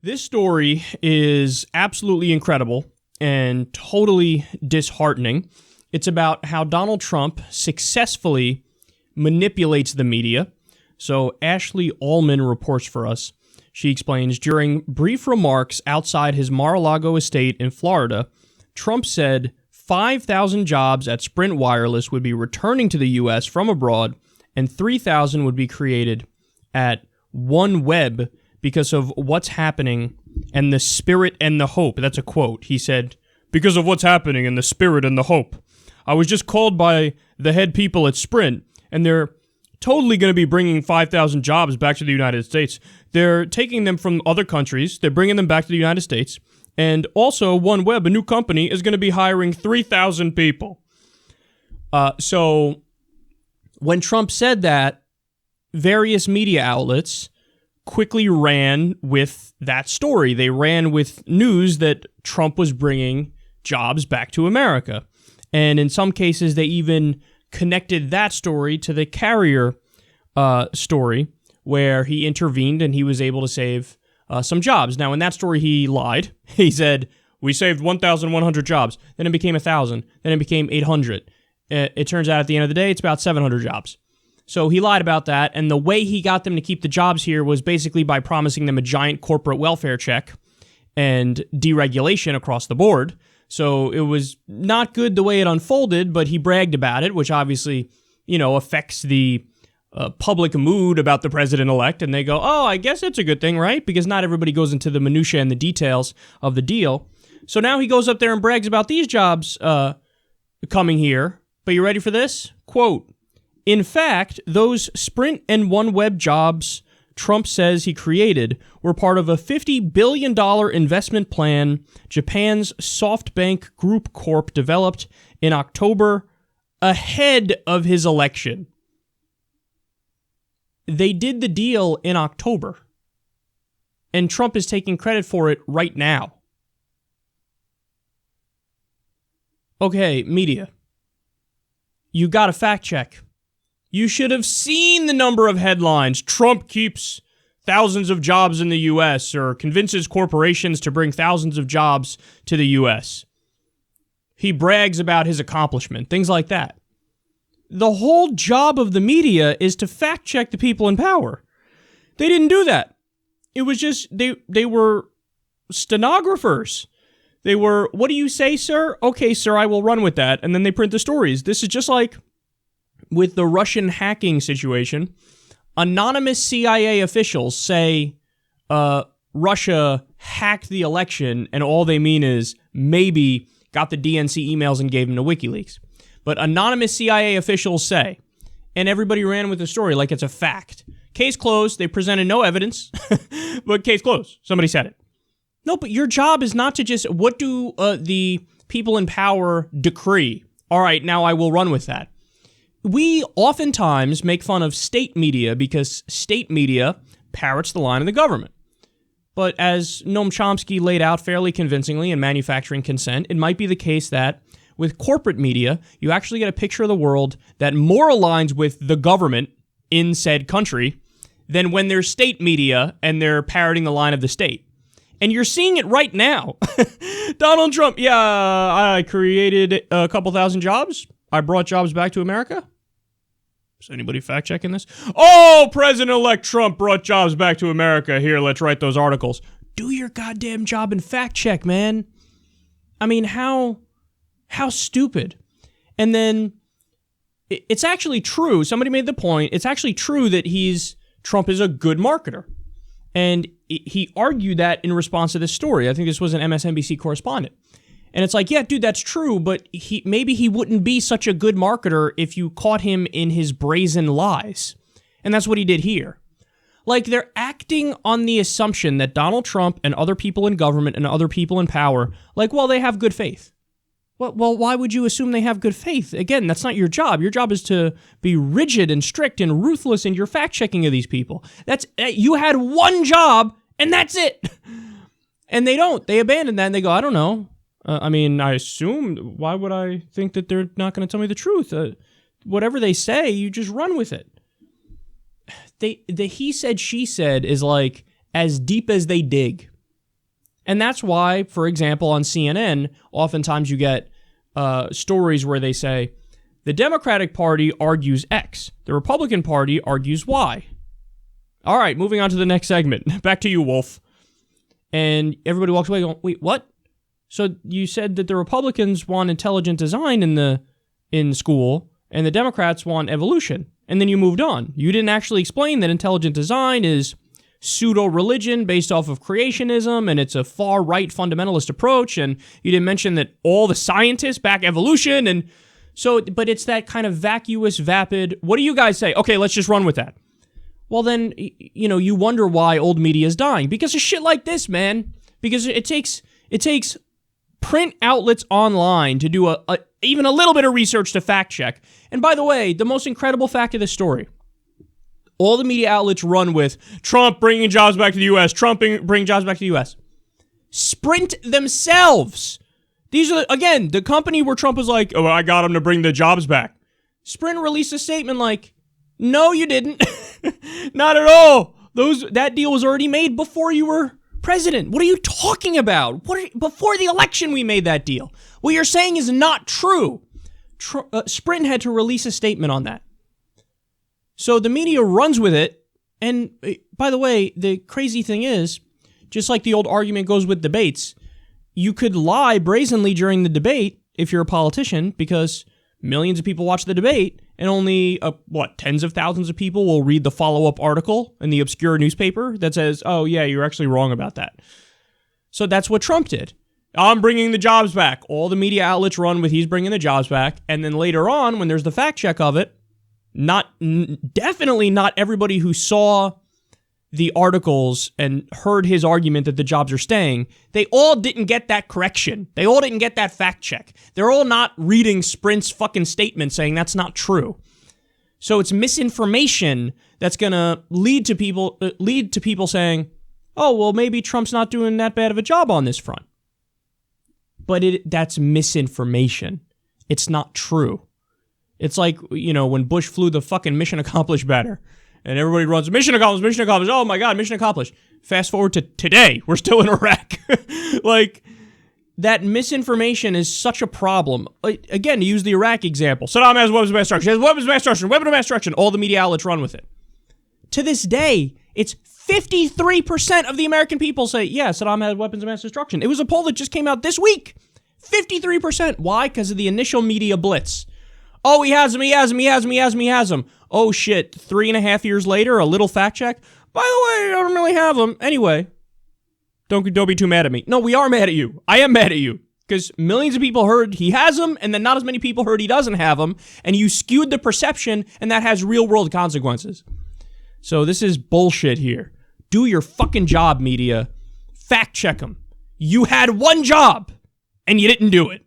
This story is absolutely incredible and totally disheartening. It's about how Donald Trump successfully manipulates the media. So Ashley Allman reports for us. She explains, during brief remarks outside his Mar-a-Lago estate in Florida, Trump said 5,000 jobs at Sprint Wireless would be returning to the U.S. from abroad, and 3,000 would be created at OneWeb because of what's happening and the spirit and the hope. That's a quote. He said, because of what's happening and the spirit and the hope. I was just called by the head people at Sprint, and they're totally going to be bringing 5,000 jobs back to the United States. They're taking them from other countries. They're bringing them back to the United States. And also, OneWeb, a new company, is going to be hiring 3,000 people. So when Trump said that, various media outlets quickly ran with that story. They ran with news that Trump was bringing jobs back to America. And in some cases, they even connected that story to the Carrier story, where he intervened and he was able to save some jobs. Now, in that story, he lied. He said, we saved 1,100 jobs. Then it became 1,000. Then it became 800. It turns out at the end of the day, it's about 700 jobs. So he lied about that, and the way he got them to keep the jobs here was basically by promising them a giant corporate welfare check and deregulation across the board. So it was not good the way it unfolded, but he bragged about it, which obviously, affects the public mood about the president-elect, and they go, oh, I guess it's a good thing, right? Because not everybody goes into the minutia and the details of the deal. So now he goes up there and brags about these jobs coming here. But you ready for this? Quote, in fact, those Sprint and OneWeb jobs Trump says he created were part of a $50 billion investment plan Japan's SoftBank Group Corp developed in October ahead of his election. They did the deal in October, and Trump is taking credit for it right now. Okay, media. You got to fact check. You should have seen the number of headlines. Trump keeps thousands of jobs in the U.S. or convinces corporations to bring thousands of jobs to the U.S. He brags about his accomplishment, things like that. The whole job of the media is to fact check the people in power. They didn't do that. It was just, they were stenographers. They were, what do you say, sir? Okay, sir, I will run with that. And then they print the stories. This is just like with the Russian hacking situation. Anonymous CIA officials say Russia hacked the election, and all they mean is maybe got the DNC emails and gave them to WikiLeaks. But anonymous CIA officials say, and everybody ran with the story like it's a fact. Case closed. They presented no evidence, but case closed. Somebody said it. No, but your job is not to just, what do the people in power decree? All right, now I will run with that. We oftentimes make fun of state media because state media parrots the line of the government. But as Noam Chomsky laid out fairly convincingly in Manufacturing Consent, it might be the case that with corporate media, you actually get a picture of the world that more aligns with the government in said country than when there's state media and they're parroting the line of the state. And you're seeing it right now. Donald Trump, yeah, I created a couple thousand jobs. I brought jobs back to America. Is anybody fact-checking this? Oh, President-elect Trump brought jobs back to America. Here, let's write those articles. Do your goddamn job and fact-check, man. I mean, how stupid. And then it's actually true. Somebody made the point. It's actually true that Trump is a good marketer. And he argued that in response to this story. I think this was an MSNBC correspondent. And it's like, yeah, dude, that's true, but maybe he wouldn't be such a good marketer if you caught him in his brazen lies. And that's what he did here. Like, they're acting on the assumption that Donald Trump and other people in government and other people in power, like, well, they have good faith. Well, why would you assume they have good faith? Again, that's not your job. Your job is to be rigid and strict and ruthless in your fact-checking of these people. You had one job, and that's it. And they don't. They abandon that, and they go, I don't know. I assume, why would I think that they're not going to tell me the truth? Whatever they say, you just run with it. The he said, she said is like as deep as they dig. And that's why, for example, on CNN, oftentimes you get stories where they say, the Democratic Party argues X, the Republican Party argues Y. All right, moving on to the next segment. Back to you, Wolf. And everybody walks away going, wait, what? So you said that the Republicans want intelligent design in school, and the Democrats want evolution. And then you moved on. You didn't actually explain that intelligent design is pseudo-religion based off of creationism, and it's a far-right fundamentalist approach, and you didn't mention that all the scientists back evolution, and so, but it's that kind of vacuous, vapid, what do you guys say? Okay, let's just run with that. Well then, you know, you wonder why old media is dying. Because of shit like this, man. Because it takes print outlets online to do even a little bit of research to fact check. And by the way, the most incredible fact of this story, all the media outlets run with Trump bringing jobs back to the U.S., Trump bringing jobs back to the U.S. Sprint themselves. These are, again, the company where Trump was like, oh, I got him to bring the jobs back. Sprint released a statement like, no, you didn't. Not at all. That deal was already made before you were president. What are you talking about? Before the election, we made that deal. What you're saying is not true. Sprint had to release a statement on that. So the media runs with it. And by the way, the crazy thing is, just like the old argument goes with debates, you could lie brazenly during the debate if you're a politician, because millions of people watch the debate, and only, tens of thousands of people will read the follow-up article in the obscure newspaper that says, oh, yeah, you're actually wrong about that. So that's what Trump did. I'm bringing the jobs back. All the media outlets run with he's bringing the jobs back. And then later on, when there's the fact check of it, definitely not everybody who saw the articles and heard his argument that the jobs are staying, they all didn't get that correction. They all didn't get that fact check. They're all not reading Sprint's fucking statement saying that's not true. So it's misinformation that's going to lead to people saying, oh, well, maybe Trump's not doing that bad of a job on this front. But that's misinformation. It's not true. It's like, you know, when Bush flew the fucking mission accomplished banner. And everybody runs, mission accomplished, oh my God, mission accomplished. Fast forward to today, we're still in Iraq. Like, that misinformation is such a problem. Again, to use the Iraq example, Saddam has weapons of mass destruction, weapon of mass destruction, all the media outlets run with it. To this day, it's 53% of the American people say, yeah, Saddam had weapons of mass destruction. It was a poll that just came out this week. 53%. Why? Because of the initial media blitz. Oh, he has him. Oh, shit. 3.5 years later, a little fact check. By the way, I don't really have him. Anyway, don't be too mad at me. No, we are mad at you. I am mad at you. Because millions of people heard he has him, and then not as many people heard he doesn't have him, and you skewed the perception, and that has real-world consequences. So this is bullshit here. Do your fucking job, media. Fact check them. You had one job, and you didn't do it.